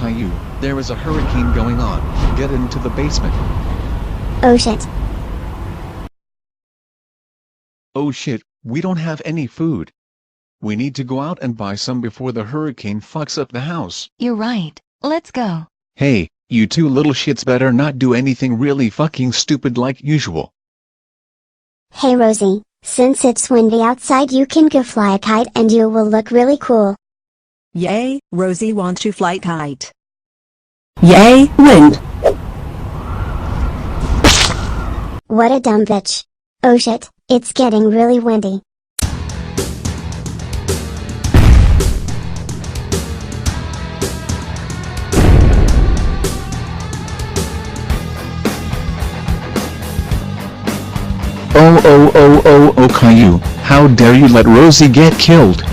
Caillou, there is a hurricane going on. Get into the basement. Oh shit. Oh shit, we don't have any food. We need to go out and buy some before the hurricane fucks up the house. You're right. Let's go. Hey, you two little shits better not do anything really fucking stupid like usual. Hey Rosie, since it's windy outside you can go fly a kite and you will look really cool. Yay, Rosie wants to fly kite. Yay, wind. What a dumb bitch. Oh shit, it's getting really windy. Oh Caillou, how dare you let Rosie get killed?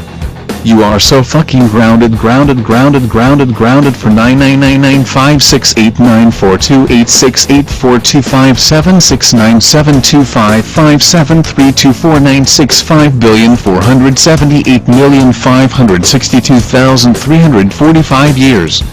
You are so fucking grounded for 99956894286842576925573249655462562,345 years.